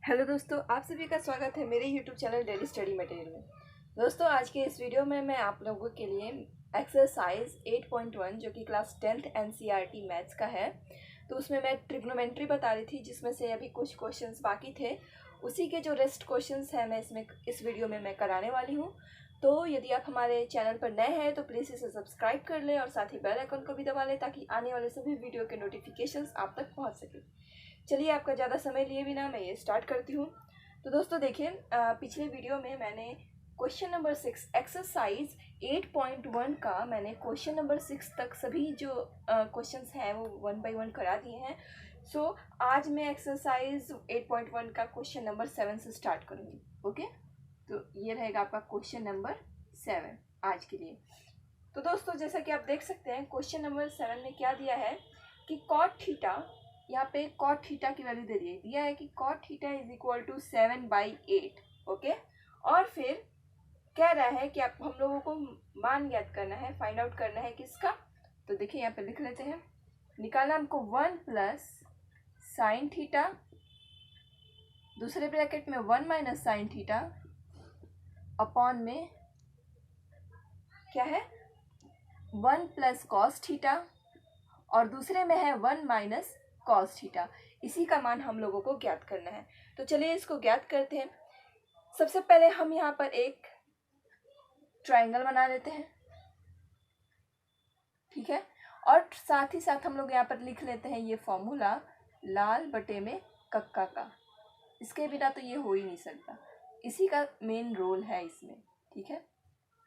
Hello दोस्तों, आप सभी का स्वागत है मेरे YouTube channel daily study material में। दोस्तों, आज के इस वीडियो में मैं आप लोगों के लिए एक्सरसाइज 8.1 जो कि क्लास 10th एनसीईआरटी मैथ्स का है, तो उसमें मैं ट्रिग्नोमेट्री बता रही थी, जिसमें से अभी कुछ क्वेश्चंस बाकी थे। उसी के जो रेस्ट क्वेश्चंस हैं मैं इस वीडियो में मैं कराने वाली हूँ। तो यदि आप हमारे चैनल पर नए हैं तो प्लीज़ इसे सब्सक्राइब कर लें और साथ ही बेल आइकन को भी दबा लें, ताकि आने वाले सभी वीडियो के नोटिफिकेशंस आप तक पहुँच सके। चलिए, आपका ज़्यादा समय लिए बिना मैं ये स्टार्ट करती हूँ। तो दोस्तों देखिए, पिछले वीडियो में मैंने क्वेश्चन नंबर 6 एक्सरसाइज 8.1 का मैंने क्वेश्चन नंबर 6 तक सभी जो क्वेश्चंस हैं वो 1 बाय 1 करा दिए हैं। सो आज मैं एक्सरसाइज 8.1 का क्वेश्चन नंबर 7 से स्टार्ट करूँगी। ओके, तो ये रहेगा आपका क्वेश्चन नंबर 7 आज के लिए। तो दोस्तों, जैसा कि आप देख सकते हैं क्वेश्चन नंबर 7 में क्या दिया है कि कॉट थीटा, यहाँ पे कॉट थीटा की वैल्यू दे दिया है कि cot theta is equal to 7/8। Okay, और फिर कह रहा है कि आप हम लोगों को मान ज्ञात करना है, फाइंड आउट करना है किसका। तो देखिए यहाँ पे लिख लेते हैं, निकालना हमको 1 प्लस साइन थीटा, दूसरे ब्रैकेट में 1 माइनस साइन थीटा अपॉन में क्या है 1 प्लस कॉस थीटा, और दूसरे में है 1 माइनस कॉस थीटा। इसी का मान हम लोगों को ज्ञात करना है। तो चलिए इसको ज्ञात करते हैं। सबसे पहले हम यहाँ पर एक ट्रायंगल बना लेते हैं, ठीक है। और साथ ही साथ हम लोग यहाँ पर लिख लेते हैं ये फॉर्मूला लाल बटे में कक्का का। इसके बिना तो ये हो ही नहीं सकता, इसी का मेन रोल है इसमें, ठीक है।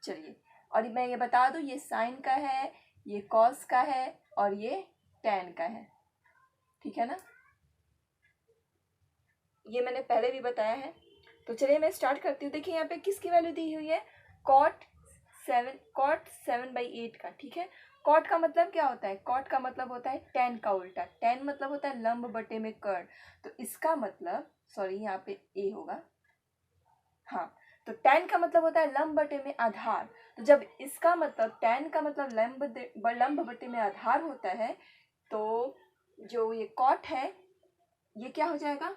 चलिए, और मैं ये बता दूँ, ये साइन का है, ये कॉस का है और ये टैन का है, ठीक है ना। ये मैंने पहले भी बताया है। तो चलिए मैं स्टार्ट करती हूँ। देखिए यहाँ पे किसकी वैल्यू दी हुई है, कॉट 7/8 का, ठीक है। कॉट का मतलब क्या होता है, कॉट का मतलब होता है टैन का उल्टा। टैन मतलब होता है लंब बटे में कर्ण। तो इसका मतलब, सॉरी यहाँ पे ए होगा, हाँ। तो टैन का मतलब होता है लंब बटे में आधार। तो जब इसका मतलब टैन का मतलब लंब बटे में आधार होता है, तो जो ये कॉट है ये क्या हो जाएगा,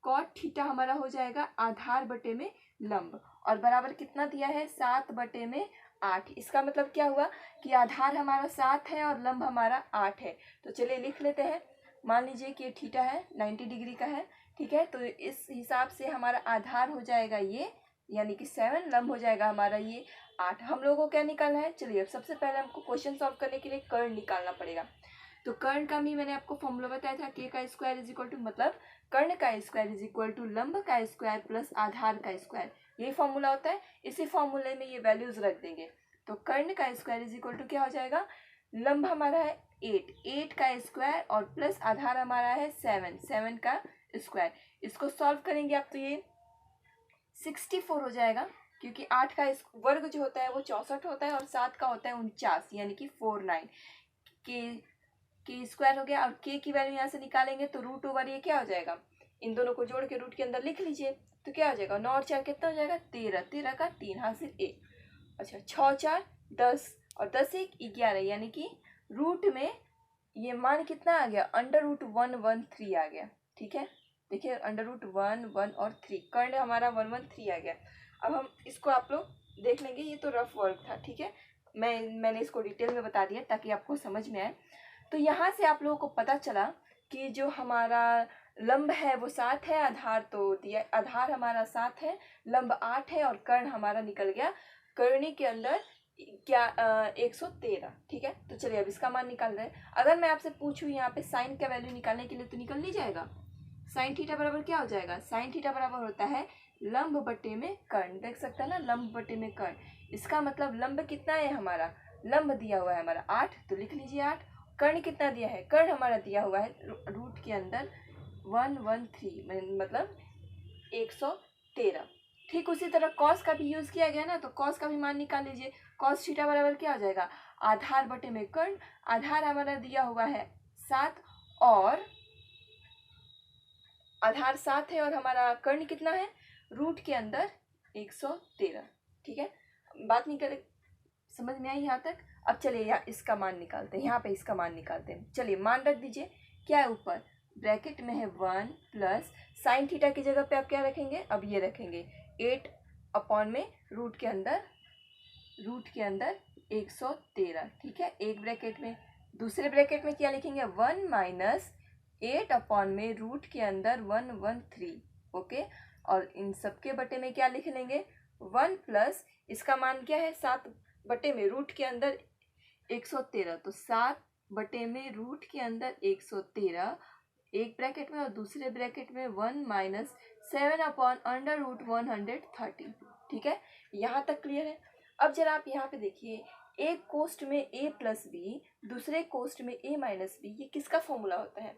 कॉट थीटा हमारा हो जाएगा आधार बटे में लंब, और बराबर कितना दिया है 7/8। इसका मतलब क्या हुआ कि आधार हमारा 7 है और लंब हमारा 8 है। तो चलिए लिख लेते हैं। मान लीजिए कि ये थीटा है 90 डिग्री का है, ठीक है। तो इस हिसाब से हमारा आधार हो जाएगा ये, यानी कि 7, लंब हो जाएगा हमारा ये 8। हम लोगों को क्या निकालना है, चलिए अब सबसे पहले हमको क्वेश्चन सॉल्व करने के लिए कर्ण निकालना पड़ेगा। तो कर्ण का भी मैंने आपको फॉर्मूला बताया था, k का स्क्वायर इज इक्वल टू, मतलब कर्ण का स्क्वायर इज इक्वल टू लंब का स्क्वायर प्लस आधार का स्क्वायर। यही फॉर्मूला होता है। इसी फॉर्मूले में ये वैल्यूज रख देंगे। तो कर्ण का स्क्वायर इज इक्वल टू क्या हो जाएगा, लंब हमारा है 8 का स्क्वायर और प्लस आधार हमारा है 7 का स्क्वायर। इसको सॉल्व करेंगे आप तो ये 64 हो जाएगा, क्योंकि 8 का वर्ग जो होता है वो 64 होता है और 7 का होता है 49, यानी कि 49। के स्क्वायर हो गया, और के की वैल्यू यहाँ से निकालेंगे तो रूट ओवर ये क्या हो जाएगा, इन दोनों को जोड़ के रूट के अंदर लिख लीजिए। तो क्या हो जाएगा, 9 और 4 कितना हो जाएगा 13, 13 का 3 हासिल 1। अच्छा, 6 4 10 और 10 1 11, यानी कि रूट में ये मान कितना आ गया, √113 आ गया, ठीक है। देखिए √1 1 और 3, कर्ण हमारा 113 आ गया। अब हम इसको आप लोग देख लेंगे, ये तो रफ वर्क था, ठीक है। मैंने इसको डिटेल में बता दिया ताकि आपको समझ में आए। तो यहाँ से आप लोगों को पता चला कि जो हमारा लंब है वो 7 है, आधार तो दिया, आधार हमारा 7 है, लंब 8 है और कर्ण हमारा निकल गया कर्णी के अंदर क्या 113, ठीक है। तो चलिए अब इसका मान निकाल रहे हैं। अगर मैं आपसे पूछूं यहाँ पे साइन का वैल्यू निकालने के लिए, तो निकल नहीं जाएगा। साइन थीटा बराबर क्या हो जाएगा, साइन थीटा बराबर होता है लंब बटे में कर्ण। देख सकते हैं ना, लंब बटे में कर्ण। इसका मतलब लंब कितना है हमारा, लंब दिया हुआ है हमारा 8, तो लिख लीजिए 8। कर्ण कितना दिया है, कर्ण हमारा दिया हुआ है रूट के अंदर 113, मतलब 113। ठीक उसी तरह कॉस का भी यूज किया गया ना, तो कॉस का भी मान निकाल लीजिए। कॉस थीटा बराबर क्या हो जाएगा, आधार बटे में कर्ण। आधार हमारा दिया हुआ है 7, और आधार 7 है और हमारा कर्ण कितना है, रूट के अंदर 113, ठीक है। बात निकल समझ में आई यहाँ तक। अब चलिए यहाँ इसका मान निकालते हैं, यहाँ पे इसका मान निकालते हैं। चलिए मान रख दीजिए, क्या है ऊपर ब्रैकेट में है 1 प्लस साइन थीटा की जगह पे आप क्या रखेंगे, अब ये रखेंगे 8 अपॉन में रूट के अंदर 113, ठीक है, एक ब्रैकेट में। दूसरे ब्रैकेट में क्या लिखेंगे, 1 माइनस 8 अपॉन में रूट के अंदर 113, ओके। और इन सबके बटे में क्या लिख लेंगे, 1 प्लस इसका मान क्या है 7 बटे में रूट के अंदर 113, तो 7 बटे में रूट के अंदर 113 एक ब्रैकेट में, और दूसरे ब्रैकेट में 1 माइनस 7 अपॉन अंडर रूट 130, ठीक है, यहाँ तक क्लियर है। अब जरा आप यहाँ पे देखिए, एक कोष्ट में a प्लस बी, दूसरे कोष्ट में a माइनस बी, ये किसका फॉर्मूला होता है,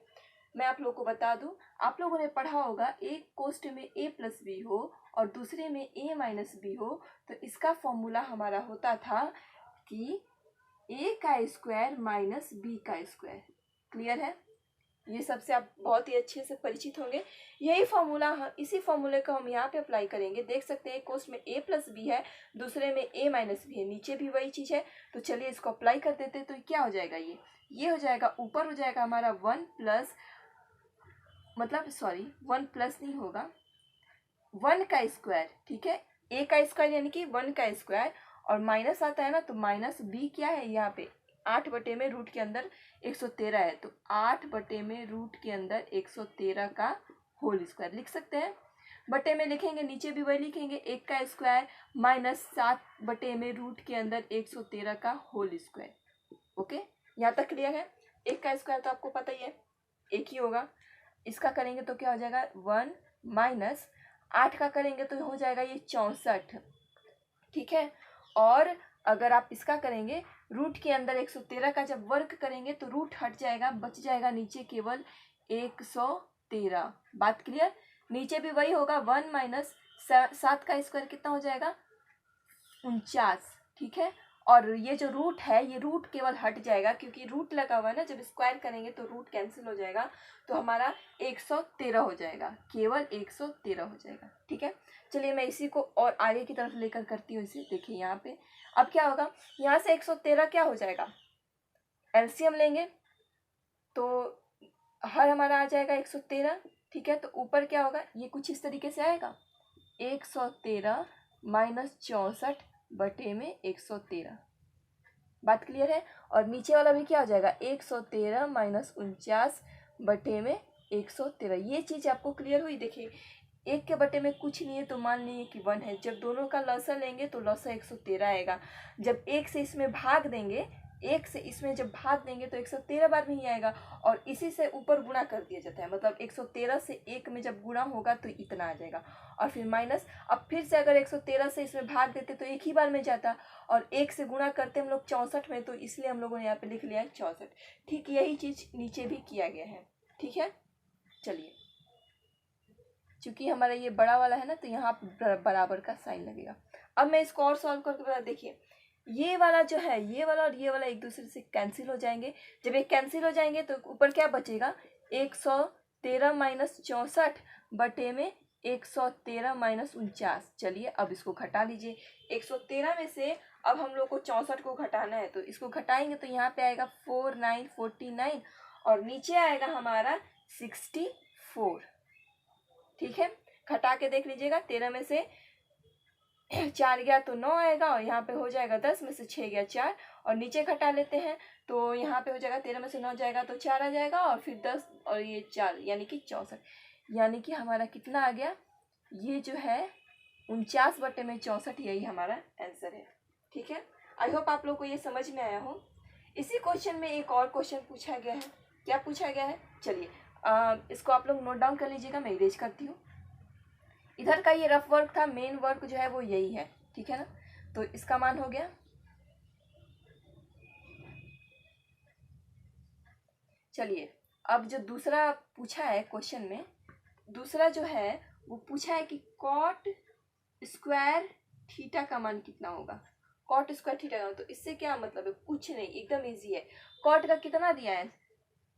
मैं आप लोगों को बता दूं, आप लोगों ने पढ़ा होगा एक कोष्ट में a प्लस बी हो और दूसरे में a माइनस बी हो, तो इसका फॉर्मूला हमारा होता था कि a का स्क्वायर माइनस b का स्क्वायर। क्लियर है, ये सबसे आप बहुत ही अच्छे से परिचित होंगे। यही फॉर्मूला, इसी फॉर्मूले को हम यहाँ पे अप्लाई करेंगे। देख सकते हैं कोष्ट में a प्लस बी है, दूसरे में a माइनस बी है, नीचे भी वही चीज़ है। तो चलिए इसको अप्लाई कर देते हैं। तो क्या हो जाएगा, ये हो जाएगा, ऊपर हो जाएगा हमारा 1 प्लस, मतलब सॉरी 1 प्लस नहीं होगा, 1 का स्क्वायर, ठीक है, a का स्क्वायर यानी कि 1 का स्क्वायर, और माइनस आता है ना, तो माइनस b क्या है यहाँ पे 8 बटे में रूट के अंदर 113 है, तो 8 बटे में रूट के अंदर 113 का होल स्क्वायर लिख सकते हैं। बटे में लिखेंगे, नीचे भी वही लिखेंगे, 1 का स्क्वायर माइनस 7 बटे में रूट के अंदर 113 का होल स्क्वायर। ओके, यहाँ तक क्लियर है। 1 का स्क्वायर तो आपको पता ही है, एक ही होगा। इसका करेंगे तो क्या हो जाएगा, 1 माइनस 8 का करेंगे तो हो जाएगा ये 64, ठीक है। और अगर आप इसका करेंगे, रूट के अंदर 113 का जब वर्ग करेंगे तो रूट हट जाएगा, बच जाएगा नीचे केवल 113। बात क्लियर, नीचे भी वही होगा, 1 माइनस 7 का स्क्वायर कितना हो जाएगा, 49, ठीक है। और ये जो रूट है, ये रूट केवल हट जाएगा क्योंकि रूट लगा हुआ है ना, जब स्क्वायर करेंगे तो रूट कैंसिल हो जाएगा, तो हमारा 113 हो जाएगा, केवल 113 हो जाएगा, ठीक है। चलिए मैं इसी को और आगे की तरफ लेकर करती हूँ इसे। देखिए यहाँ पे अब क्या होगा, यहाँ से 113 क्या हो जाएगा, एलसीएम लेंगे तो हर हमारा आ जाएगा 113, ठीक है। तो ऊपर क्या होगा, ये कुछ इस तरीके से आएगा, 113 माइनस 64 बटे में 113। बात क्लियर है। और नीचे वाला भी क्या हो जाएगा, 113 माइनस 49 बटे में 113। ये चीज़ आपको क्लियर हुई। देखिए, एक के बटे में कुछ नहीं है तो मान लीजिए कि 1 है। जब दोनों का लसा लेंगे तो लसा 113 आएगा। जब एक से इसमें भाग देंगे, एक से इसमें जब भाग देंगे तो 113 बार में ही आएगा, और इसी से ऊपर गुणा कर दिया जाता है, मतलब 113 से एक में जब गुणा होगा तो इतना आ जाएगा, और फिर माइनस। अब फिर से अगर 113 से इसमें भाग देते तो एक ही बार में जाता, और एक से गुणा करते हम लोग 64 में, तो इसलिए हम लोगों ने यहाँ पे लिख लिया है 64। ठीक यही चीज़ नीचे भी किया गया है, ठीक है। चलिए, चूंकि हमारा ये बड़ा वाला है ना, तो यहाँ बराबर का साइन लगेगा। अब मैं इसको और सॉल्व करके बता, देखिए ये वाला जो है, ये वाला और ये वाला एक दूसरे से कैंसिल हो जाएंगे। जब ये कैंसिल हो जाएंगे तो ऊपर क्या बचेगा, 113 माइनस 64 बटे में 113 माइनस 49। चलिए अब इसको घटा लीजिए। 113 में से अब हम लोग को 64 को घटाना है, तो इसको घटाएंगे तो यहाँ पे आएगा 4949, और नीचे आएगा हमारा 64, ठीक है। घटा के देख लीजिएगा, 13 में से 4 गया तो 9 आएगा, और यहाँ पे हो जाएगा 10 में से 6 गया 4, और नीचे घटा लेते हैं तो यहाँ पे हो जाएगा 13 में से 9 जाएगा तो 4 आ जाएगा, और फिर 10 और ये 4 यानी कि 64। यानी कि हमारा कितना आ गया, ये जो है 49 बटे में 64, यही हमारा आंसर है, ठीक है। आई होप आप लोग को ये समझ में आया हो। इसी क्वेश्चन में एक और क्वेश्चन पूछा गया है। क्या पूछा गया है, चलिए इसको आप लोग नोट डाउन कर लीजिएगा, मैं इरेज करती हूँ। इधर का ये रफ वर्क था, मेन वर्क जो है वो यही है, ठीक है ना। तो इसका मान हो गया। चलिए अब जो दूसरा पूछा है क्वेश्चन में, दूसरा जो है वो पूछा है कि कॉट स्क्वायर थीटा का मान कितना होगा। कॉट स्क्वायर थीटा का, तो इससे क्या मतलब है, कुछ नहीं, एकदम इजी है। कॉट का कितना दिया है,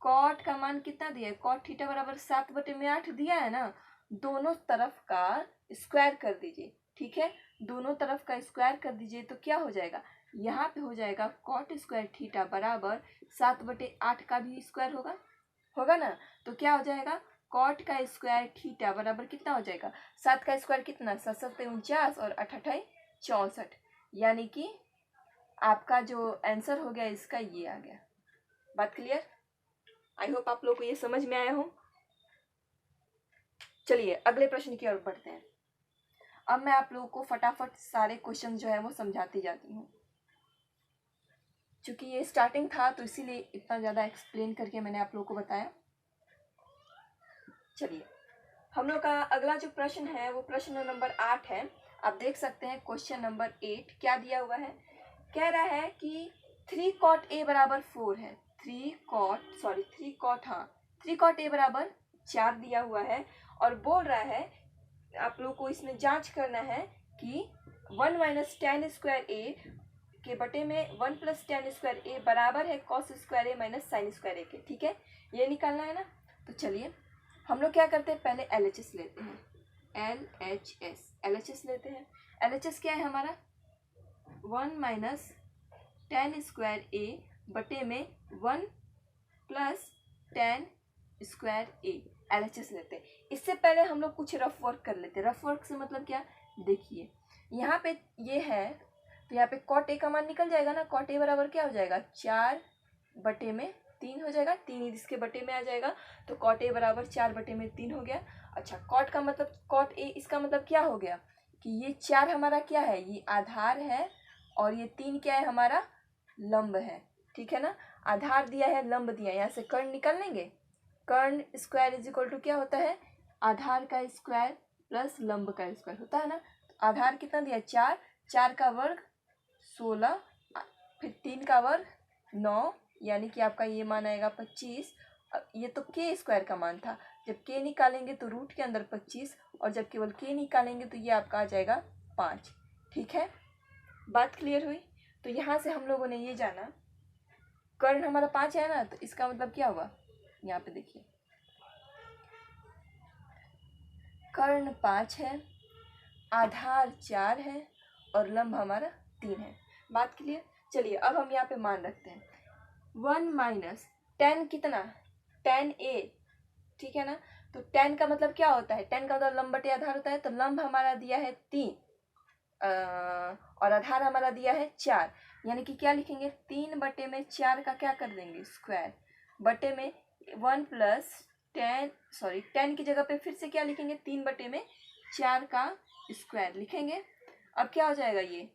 कॉट का मान कितना दिया है, कॉट थीटा बराबर 7 बटे में 8 दिया है ना। दोनों तरफ का स्क्वायर कर दीजिए, ठीक है, दोनों तरफ का स्क्वायर कर दीजिए तो क्या हो जाएगा, यहाँ पे हो जाएगा कॉट स्क्वायर थीटा बराबर 7 बटे 8 का भी स्क्वायर होगा, होगा ना। तो क्या हो जाएगा, कॉट का स्क्वायर थीटा बराबर कितना हो जाएगा, 7 का स्क्वायर कितना, 7 49 और 8 64, यानी कि आपका जो आंसर हो गया इसका ये आ गया। बात क्लियर? आई होप आप लोग को ये समझ में आया हो। चलिए अगले प्रश्न की ओर बढ़ते हैं। अब मैं आप लोगों को फटाफट सारे क्वेश्चन जो है वो समझाती जाती हूँ। चूंकि ये स्टार्टिंग था तो इसीलिए इतना ज़्यादा एक्सप्लेन करके मैंने आप लोगों को बताया। चलिए हम लोग का अगला जो प्रश्न है वो प्रश्न नंबर 8 है। आप देख सकते हैं क्वेश्चन नंबर 8 क्या दिया हुआ है। कह रहा है कि 3 cot a बराबर 4 है। 3 cot a बराबर 4 दिया हुआ है और बोल रहा है आप लोग को इसमें जांच करना है कि 1 माइनस टेन स्क्वायर ए के बटे में 1 प्लस टेन स्क्वायर ए बराबर है कॉस स्क्वायर ए माइनस साइन स्क्वायर ए के। ठीक है, ये निकालना है ना। तो चलिए हम लोग क्या करते हैं, पहले LHS लेते हैं। LHS लेते हैं। LHS क्या है हमारा, 1 माइनस टेन स्क्वायर ए बटे में 1 प्लस टेन स्क्वायर ए। LHS लेते हैं। इससे पहले हम लोग कुछ रफ वर्क कर लेते हैं। रफ वर्क से मतलब क्या, देखिए यहाँ पे ये है तो यहाँ पे कॉट ए का मान निकल जाएगा ना। कॉट ए बराबर क्या हो जाएगा, 4 बटे में 3 हो जाएगा। 3 इसके बटे में आ जाएगा तो कॉट ए बराबर 4 बटे में 3 हो गया। अच्छा कॉट का मतलब कॉट ए, इसका मतलब क्या हो गया कि ये 4 हमारा क्या है, ये आधार है और ये 3 क्या है, हमारा लंब है। ठीक है ना, आधार दिया है लंब दिया है, यहाँ से कर्ण निकाल लेंगे। कर्ण स्क्वायर इज इक्वल टू क्या होता है, आधार का स्क्वायर प्लस लंब का स्क्वायर होता है ना। तो आधार कितना दिया, 4, 4 का वर्ग 16, फिर 3 का वर्ग 9, यानी कि आपका ये मान आएगा 25। ये तो के स्क्वायर का मान था, जब के निकालेंगे तो रूट के अंदर 25 और जब केवल के निकालेंगे तो ये आपका आ जाएगा 5। ठीक है, बात क्लियर हुई। तो यहाँ से हम लोगों ने ये जाना कर्ण हमारा 5 है ना, तो इसका मतलब क्या हुआ, यहाँ पे देखिए कर्ण 5 है, आधार 4 है और लंब हमारा 3 है। बात क्लियर। चलिए अब हम यहाँ पे मान रखते हैं 1 माइनस टेन कितना, टेन ए। ठीक है ना, तो टेन का मतलब क्या होता है, टेन का मतलब लंब बटे आधार होता है। तो लंब हमारा दिया है 3 और आधार हमारा दिया है 4, यानी कि क्या लिखेंगे, 3 बटे में 4 का क्या कर देंगे स्क्वायर, बटे में 1 प्लस टेन की जगह पे फिर से क्या लिखेंगे, 3 बटे में 4 का स्क्वायर लिखेंगे। अब क्या हो जाएगा, ये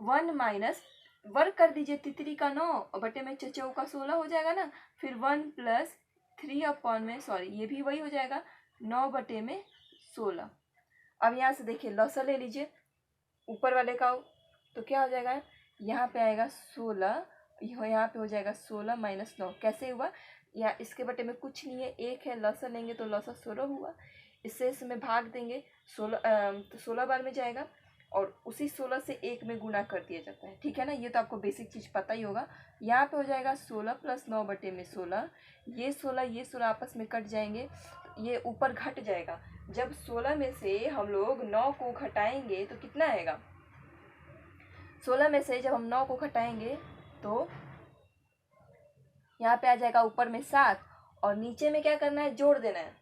1 माइनस वर्ग कर दीजिए, तितरी का 9 और बटे में चचौ का 16 हो जाएगा ना। फिर 1 प्लस 3 अपॉन में ये भी वही हो जाएगा 9 बटे में 16। अब यहाँ से देखिए लॉसा ले लीजिए ऊपर वाले का, तो क्या हो जाएगा, यहाँ पे आएगा 16, यहाँ पे हो जाएगा 16 माइनस 9। कैसे हुआ, या इसके बटे में कुछ नहीं है, एक है, लॉसा लेंगे तो लॉसा 16 हुआ। इससे इसमें भाग देंगे 16, तो 16 बार में जाएगा और उसी 16 से 1 में गुना कर दिया जाता है। ठीक है ना, ये तो आपको बेसिक चीज़ पता ही होगा। यहाँ पे हो जाएगा 16 प्लस 9 बटे में 16, ये 16 आपस में कट जाएंगे, ये ऊपर घट जाएगा। जब 16 में से हम लोग 9 को घटाएंगे तो कितना आएगा, 16 में से जब हम 9 को घटाएंगे तो यहाँ पे आ जाएगा ऊपर में 7 और नीचे में क्या करना है, जोड़ देना है,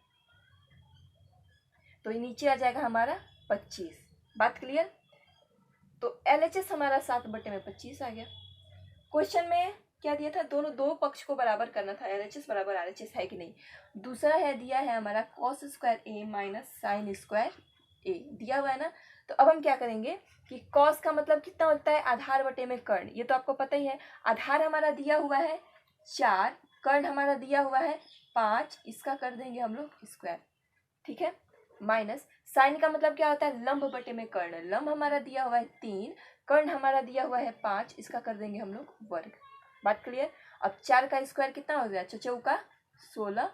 तो ये नीचे आ जाएगा हमारा 25। बात क्लियर। तो LHS हमारा 7 बटे में 25 आ गया। क्वेश्चन में क्या दिया था, दोनों दो पक्ष को बराबर करना था, LHS बराबर RHS है कि नहीं। दूसरा है दिया है हमारा कॉस स्क्वायर ए माइनस साइन स्क्वायर ए दिया हुआ है ना। तो अब हम क्या करेंगे कि कॉस का मतलब कितना होता है, आधार बटे में कर्ण, ये तो आपको पता ही है। आधार हमारा दिया हुआ है 4, कर्ण हमारा दिया हुआ है 5, इसका कर देंगे हम लोग स्क्वायर। ठीक है, माइनस साइन का मतलब क्या होता है, लंब बटे में कर्ण, लंब हमारा दिया हुआ है 3, कर्ण हमारा दिया हुआ है 5, इसका कर देंगे हम लोग वर्ग। बात क्लियर। अब 4 का स्क्वायर कितना हो गया, चौचौ का 16,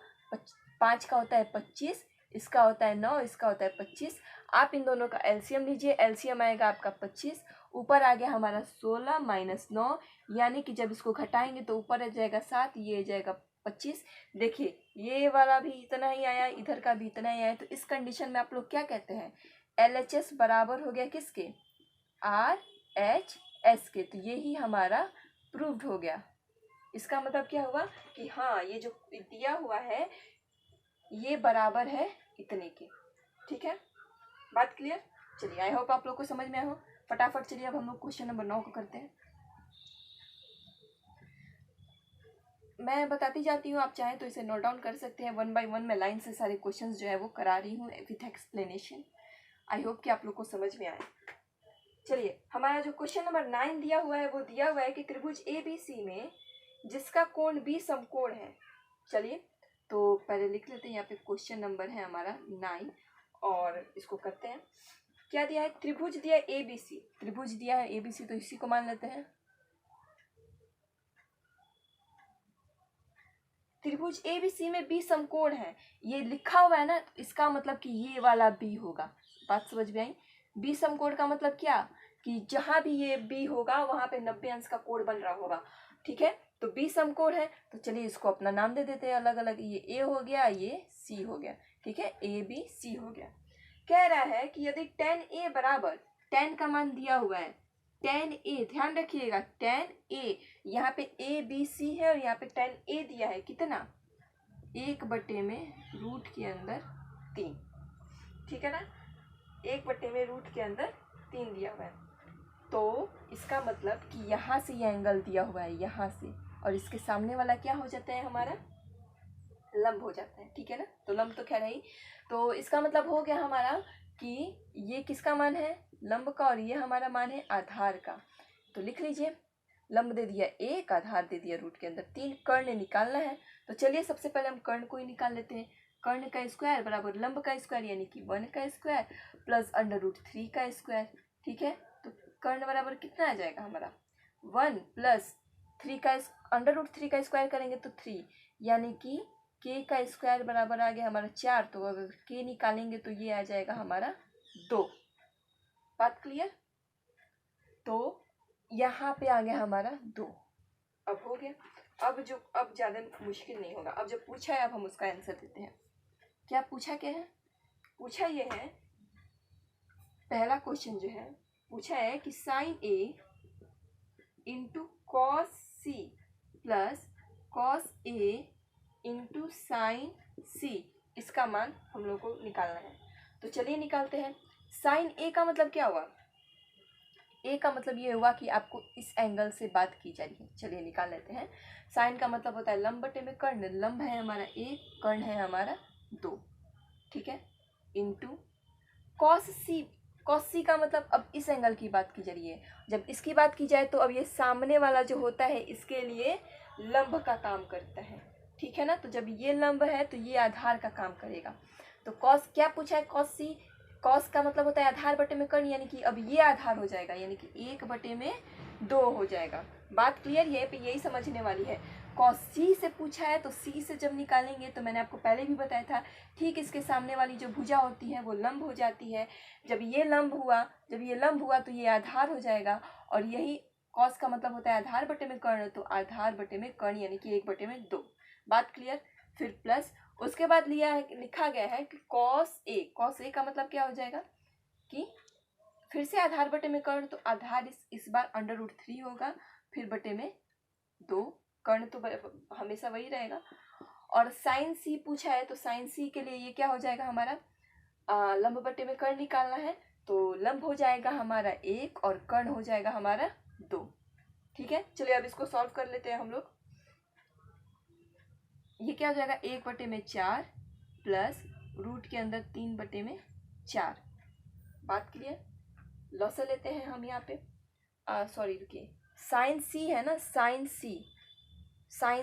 5 का होता है 25, इसका होता है 9, इसका होता है 25। आप इन दोनों का एलसीएम लीजिए, एलसीएम आएगा आपका 25, ऊपर आ गया हमारा 16 माइनस 9, यानी कि जब इसको घटाएंगे तो ऊपर आ जाएगा 7, ये आ जाएगा 25। देखिए ये वाला भी इतना ही आया, इधर का भी इतना ही आया। तो इस कंडीशन में आप लोग क्या कहते हैं, LHS बराबर हो गया किसके, RHS के। तो ये ही हमारा प्रूव्ड हो गया। इसका मतलब क्या हुआ कि हाँ ये जो दिया हुआ है ये बराबर है इतने के। ठीक है, बात क्लियर। चलिए आई होप आप लोग को समझ में आया हो। फटाफट चलिए अब हम लोग क्वेश्चन नंबर 9 को करते हैं। मैं बताती जाती हूँ, आप चाहें तो इसे नोट डाउन कर सकते हैं। 1 बाय 1 मैं लाइन से सारे क्वेश्चंस जो है वो करा रही हूँ विथ एक्सप्लेनेशन। आई होप कि आप लोग को समझ में आए। चलिए हमारा जो क्वेश्चन नंबर 9 दिया हुआ है वो दिया हुआ है कि त्रिभुज ABC में जिसका कोण B समकोण है। चलिए तो पहले लिख लेते हैं, यहाँ पे क्वेश्चन नंबर है हमारा 9 और इसको करते हैं। क्या दिया है? त्रिभुज दिया है ABC, त्रिभुज दिया है ABC, तो इसी को मान लेते हैं। त्रिभुज ABC में B समकोण है, ये लिखा हुआ है ना, तो इसका मतलब कि ये वाला B होगा। बात समझ में आई? B समकोण का मतलब क्या कि जहां भी ये B होगा वहां पे 90 अंश का कोण बन रहा होगा। ठीक है, तो B समकोण है, तो चलिए इसको अपना नाम दे देते हैं अलग अलग। ये A हो गया, ये C हो गया। ठीक है, ABC हो गया। कह रहा है कि यदि tan A बराबर, tan का मान दिया हुआ है, tan A, ध्यान रखिएगा tan A, यहाँ पे ABC है और यहाँ पे tan A दिया है कितना, 1/में रूट के अंदर 3। ठीक है ना, 1/में रूट के अंदर 3 दिया हुआ है। तो इसका मतलब कि यहाँ से ये एंगल दिया हुआ है, यहाँ से, और इसके सामने वाला क्या हो जाता है हमारा, लंब हो जाता है। ठीक है ना, तो लंब तो खैर ही, तो इसका मतलब हो गया हमारा कि ये किसका मान है, लंब का, और ये हमारा मान है आधार का। तो लिख लीजिए, लंब दे दिया 1, आधार दे दिया रूट के अंदर 3, कर्ण निकालना है। तो चलिए सबसे पहले हम कर्ण को ही निकाल लेते हैं। कर्ण का स्क्वायर बराबर लंब का स्क्वायर यानी कि 1 का स्क्वायर प्लस √3 का स्क्वायर। ठीक है, तो कर्ण बराबर कितना आ जाएगा हमारा, 1 प्लस 3 का √3 का स्क्वायर करेंगे तो 3, यानी कि k का स्क्वायर बराबर आ गया हमारा 4। तो अगर k निकालेंगे तो ये आ जाएगा हमारा 2। बात क्लियर? तो यहाँ पे आ गया हमारा 2। अब हो गया। अब ज़्यादा मुश्किल नहीं होगा। अब जो पूछा है अब हम उसका आंसर देते हैं। क्या पूछा, क्या है पूछा, ये है पहला क्वेश्चन जो है, पूछा है कि sin A into cos C plus cos A into sine C, इसका मान हम लोग को निकालना है। तो चलिए निकालते हैं। साइन A का मतलब क्या हुआ, ए का मतलब ये हुआ कि आपको इस एंगल से बात की जा रही है। चलिए निकाल लेते हैं। साइन का मतलब होता है लंब बटे में कर्ण, लंब है हमारा 1, कर्ण है हमारा 2। ठीक है, इंटू कॉस सी, कॉस सी का मतलब अब इस एंगल की बात की जा रही है। जब इसकी बात की जाए तो अब ये सामने वाला जो होता है इसके लिए लंब का काम करता है। ठीक है ना, तो जब ये लंब है तो ये आधार का काम करेगा। तो कॉस क्या पूछा है, कॉस सी, कॉस का मतलब होता है आधार बटे में कर्ण, यानी कि अब ये आधार हो जाएगा, यानी कि 1/2 हो जाएगा। बात क्लियर? ये पे यही समझने वाली है। कॉस सी से पूछा है तो सी से जब निकालेंगे तो मैंने आपको पहले भी बताया था, ठीक इसके सामने वाली जो भुजा होती है वो लंब हो जाती है। जब ये लंब हुआ तो ये आधार हो जाएगा, और यही कॉस का मतलब होता है आधार बटे में कर्ण, तो आधार बटे में कर्ण यानी कि 1/2। बात क्लियर? फिर प्लस, उसके बाद लिखा गया है कि कॉस ए का मतलब क्या हो जाएगा कि फिर से आधार बटे में कर्ण, तो आधार इस बार √3 होगा, फिर बटे में 2, कर्ण तो हमेशा वही रहेगा। और साइन सी पूछा है तो साइन सी के लिए ये क्या हो जाएगा हमारा, लंब बटे में कर्ण निकालना है, तो लंब हो जाएगा हमारा 1 और कर्ण हो जाएगा हमारा 2। ठीक है, चलिए अब इसको सॉल्व कर लेते हैं हम लोग। ये क्या हो जाएगा, 1/4 प्लस रूट के अंदर 3/4। बात क्लियर? लॉसा लेते हैं हम यहाँ पे, सॉरी रुकिए, साइन सी है ना, साइन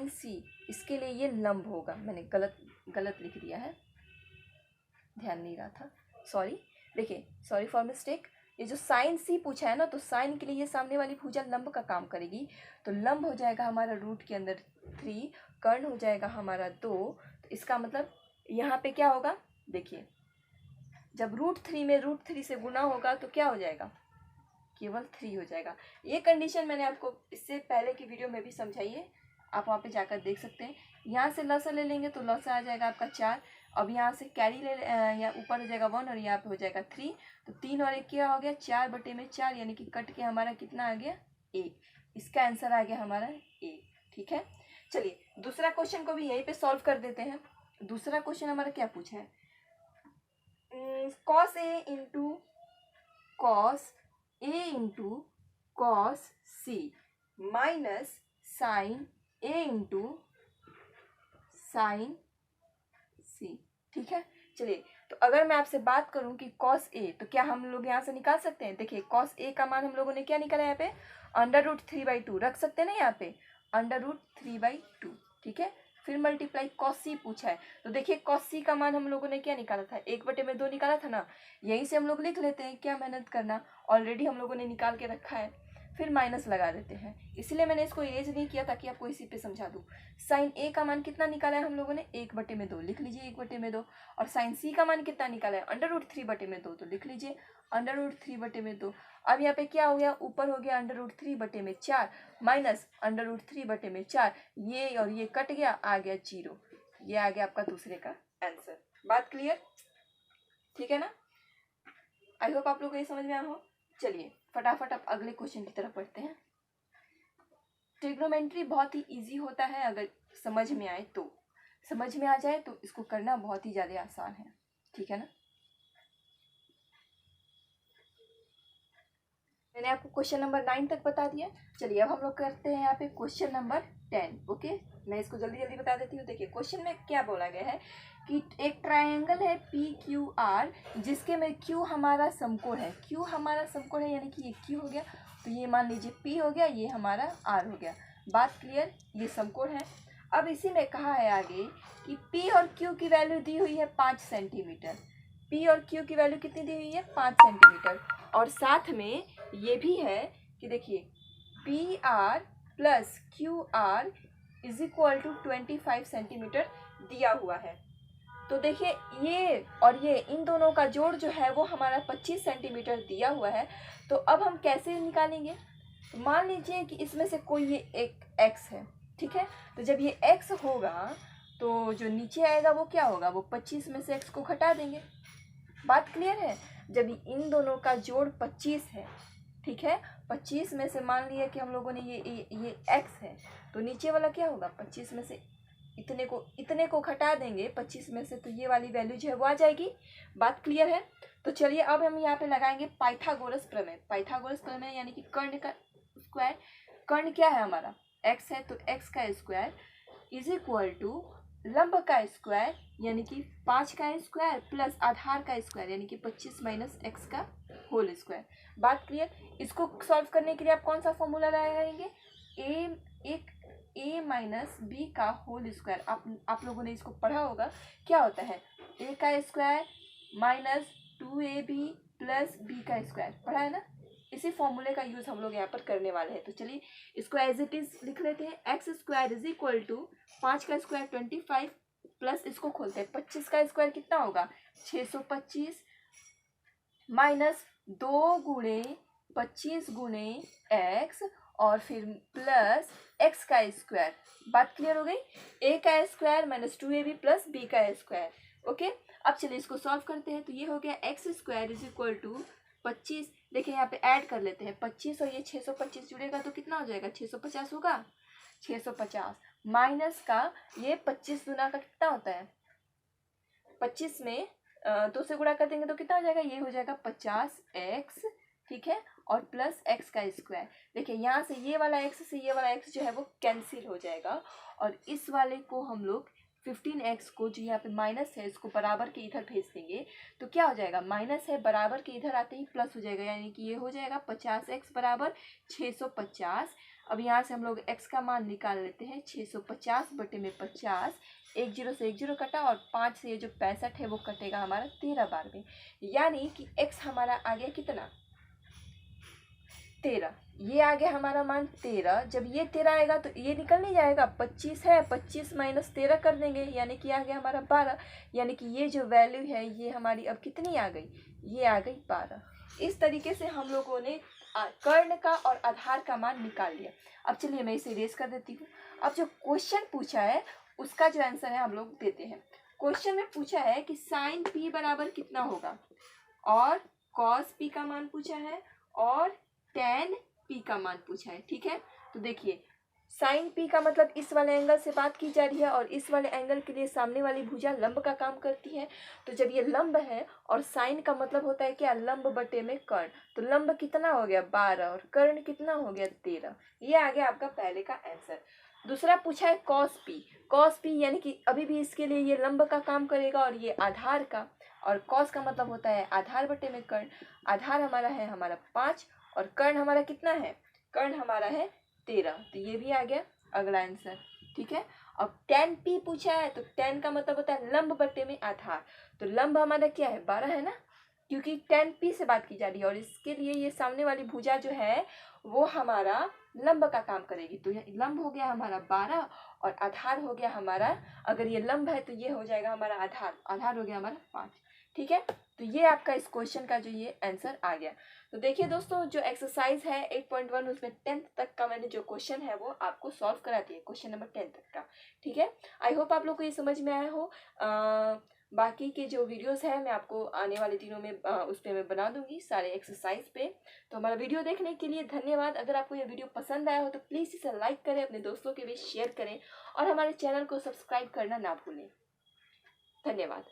सी इसके लिए ये लंब होगा। मैंने गलत लिख दिया है, ध्यान नहीं रहा था, सॉरी। देखिए, सॉरी फॉर मिस्टेक। ये जो साइन सी पूछा है ना, तो साइन के लिए ये सामने वाली भुजा लंब का काम करेगी, तो लंब हो जाएगा हमारा रूट के अंदर 3, कर्ण हो जाएगा हमारा 2। तो इसका मतलब यहाँ पे क्या होगा, देखिए, जब √3 में √3 से गुना होगा तो क्या हो जाएगा, केवल 3 हो जाएगा। ये कंडीशन मैंने आपको इससे पहले की वीडियो में भी समझाई है, आप वहाँ पे जाकर देख सकते हैं। यहाँ से लसा ले लेंगे तो लसा आ जाएगा आपका 4। अब यहाँ से कैरी यहाँ ऊपर हो जाएगा 1 और यहाँ पे हो जाएगा 3, तो 3 और 1 क्या हो गया, 4/4, यानी कि कट के हमारा कितना आ गया, 1। इसका आंसर आ गया हमारा 1। ठीक है, चलिए दूसरा क्वेश्चन को भी यहीं पे सॉल्व कर देते हैं। दूसरा क्वेश्चन हमारा क्या पूछा है, cos A into cos C minus sine A into sine C, ठीक है। चलिए तो अगर मैं आपसे बात करूं कि cos A, तो क्या हम लोग यहाँ से निकाल सकते हैं? देखिए cos A का मान हम लोगों ने क्या निकाला यहाँ पे, √3/2 रख सकते हैं ना यहाँ पे, √3/2, ठीक है। फिर मल्टीप्लाई cos C पूछा है, तो देखिए cos C का मान हम लोगों ने क्या निकाला था, 1/2 निकाला था ना, यहीं से हम लोग लिख लेते हैं, क्या मेहनत करना, ऑलरेडी हम लोगों ने निकाल के रखा है। फिर माइनस लगा देते हैं, इसलिए मैंने इसको इरेज नहीं किया ताकि आपको इसी पे समझा दूँ। साइन ए का मान कितना निकाला है हम लोगों ने, 1/2 लिख लीजिए 1/2, और साइन सी का मान कितना निकाला है, √3/2, तो लिख लीजिए √3/2। अब यहाँ पे क्या हो गया, ऊपर हो गया √3/4 माइनस √3/4, ये और ये कट गया, आ गया 0, ये आ गया आपका दूसरे का आंसर। बात क्लियर, ठीक है ना? आई होप आप लोग को ये समझ में आया हो। चलिए फटाफट अब अगले क्वेश्चन की तरफ बढ़ते हैं। ट्रिग्नोमेट्री बहुत ही इजी होता है, अगर समझ में आए तो, समझ में आ जाए तो इसको करना बहुत ही ज़्यादा आसान है, ठीक है ना। मैंने आपको क्वेश्चन नंबर 9 तक बता दिया। चलिए अब हम लोग करते हैं यहाँ पे क्वेश्चन नंबर 10। ओके, मैं इसको जल्दी जल्दी बता देती हूँ। देखिए क्वेश्चन में क्या बोला गया है कि एक ट्रायंगल है PQR, जिसके में Q हमारा समकोण है, Q हमारा समकोण है, यानी कि ये Q हो गया, तो ये मान लीजिए P हो गया, ये हमारा R हो गया। बात क्लियर, ये समकोण है। अब इसी में कहा है आगे कि P और Q की वैल्यू दी हुई है 5 सेंटीमीटर, P और Q की वैल्यू कितनी दी हुई है, 5 सेंटीमीटर, और साथ में ये भी है कि देखिए PR plus QR is equal to 25 centimeter दिया हुआ है। तो देखिए ये और ये, इन दोनों का जोड़ जो है वो हमारा 25 सेंटीमीटर दिया हुआ है। तो अब हम कैसे निकालेंगे, तो मान लीजिए कि इसमें से कोई ये एक x है, ठीक है। तो जब ये x होगा तो जो नीचे आएगा वो क्या होगा, वो 25 में से x को घटा देंगे। बात क्लियर है, जब इन दोनों का जोड़ 25 है, ठीक है, 25 में से मान लिया कि हम लोगों ने ये x है, तो नीचे वाला क्या होगा, 25 में से इतने को घटा देंगे 25 में से, तो ये वाली वैल्यू जो है वो आ जाएगी। बात क्लियर है। तो चलिए अब हम यहाँ पे लगाएंगे पाइथागोरस प्रमेय। पाइथागोरस प्रमेय यानी कि कर्ण का स्क्वायर, कर्ण क्या है हमारा, x है, तो x का स्क्वायर इज इक्वल टू लंब का स्क्वायर यानी कि 5 का स्क्वायर प्लस आधार का स्क्वायर यानी कि 25 माइनस x का होल स्क्वायर। बात क्लियर। इसको सॉल्व करने के लिए आप कौन सा फॉर्मूला लगाएंगे, a माइनस बी का होल स्क्वायर। आप लोगों ने इसको पढ़ा होगा, क्या होता है, a का square minus 2ab plus b का स्क्वायर, पढ़ा है ना। इसी फॉर्मूले का यूज हम लोग यहाँ पर करने वाले हैं। तो चलिए इसको एज इट इज लिख लेते हैं, x square is equal to 5 का स्क्वायर 25 प्लस इसको खोलते हैं 25 का स्क्वायर कितना होगा 625 माइनस 2 गुणे 25 गुणे एक्स और फिर प्लस एक्स का स्क्वायर। बात क्लियर हो गई, a का square minus 2ab plus b का स्क्वायर। ओके, अब चलिए इसको सॉल्व करते हैं। तो ये हो गया x square is equal to 25, देखिए यहाँ पे ऐड कर लेते हैं 25 और ये 625 जुड़ेगा तो कितना हो जाएगा 650 होगा, 650 माइनस का ये 25 गुना का कितना होता है, 25 में 2 से गुणा कर देंगे तो कितना हो जाएगा, ये हो जाएगा 50x, ठीक है, और प्लस x का स्क्वायर। देखिए यहाँ से ये वाला x से ये वाला x जो है वो कैंसिल हो जाएगा, और इस वाले को हम लोग 15x को जो यहाँ पे माइनस है इसको बराबर के इधर भेज देंगे तो क्या हो जाएगा, माइनस है बराबर के इधर आते ही प्लस हो जाएगा, यानी कि ये हो जाएगा 50x बराबर 650। अब यहाँ से हम लोग x का मान निकाल लेते हैं, 650 बटे में 50, 1 0 से 1 0 कटा और 5 से ये जो 65 है वो कटेगा हमारा 13 बार में, यानी कि x हमारा आ गया कितना 13, ये आ गया हमारा मान 13। जब ये 13 आएगा तो ये निकल नहीं जाएगा, 25 है, 25 माइनस 13 कर देंगे यानी कि आ गया हमारा 12, यानी कि ये जो वैल्यू है ये हमारी अब कितनी आ गई, ये आ गई 12। इस तरीके से हम लोगों ने कर्ण का और आधार का मान निकाल लिया। अब चलिए मैं इसे इरेज कर देती हूँ। अब जो क्वेश्चन पूछा है उसका जो आंसर है हम लोग देते हैं। क्वेश्चन में पूछा है कि साइन p बराबर कितना होगा, और कॉस p का मान पूछा है, और tan p का मान पूछा है, ठीक है। तो देखिए साइन पी का मतलब इस वाले एंगल से बात की जा रही है और इस वाले एंगल के लिए सामने वाली भुजा लंब का काम करती है। तो जब ये लंब है और साइन का मतलब होता है क्या, लंब बटे में कर्ण, तो लंब कितना हो गया 12 और कर्ण कितना हो गया 13। ये आ गया आपका पहले का आंसर। दूसरा पूछा है कॉस पी। कॉस पी यानी कि अभी भी इसके लिए ये लंब का काम करेगा और ये आधार का, और कॉस का मतलब होता है आधार बटे में कर्ण। आधार हमारा है 5 और कर्ण हमारा कितना है, कर्ण हमारा है 13। तो ये भी आ गया अगला आंसर। ठीक है। अब tan p पूछा है तो tan का मतलब होता है लंब बटे में आधार। तो लंब हमारा क्या है 12 है ना, क्योंकि tan p से बात की जा रही है और इसके लिए ये सामने वाली भुजा जो है वो हमारा लंब का काम करेगी। तो ये लंब हो गया हमारा 12 और आधार हो गया हमारा, अगर ये लंब है तो ये हो जाएगा हमारा आधार, आधार हो गया हमारा 5। ठीक है। तो ये आपका इस क्वेश्चन का जो ये आंसर आ गया। तो देखिए दोस्तों, जो एक्सरसाइज है 8.1 उसमें 10th तक का मैंने जो क्वेश्चन है वो आपको सॉल्व करा दिया, क्वेश्चन नंबर 10 तक का। ठीक है। आई होप आप लोग को ये समझ में आया हो। बाकी के जो वीडियोस है मैं आपको आने वाले दिनों में उस पर मैं बना दूंगी सारे एक्सरसाइज पे। तो हमारा वीडियो देखने के लिए धन्यवाद। अगर आपको ये वीडियो पसंद आया हो तो प्लीज़ इसे लाइक करें, अपने दोस्तों के बीच शेयर करें और हमारे चैनल को सब्सक्राइब करना ना भूलें। धन्यवाद।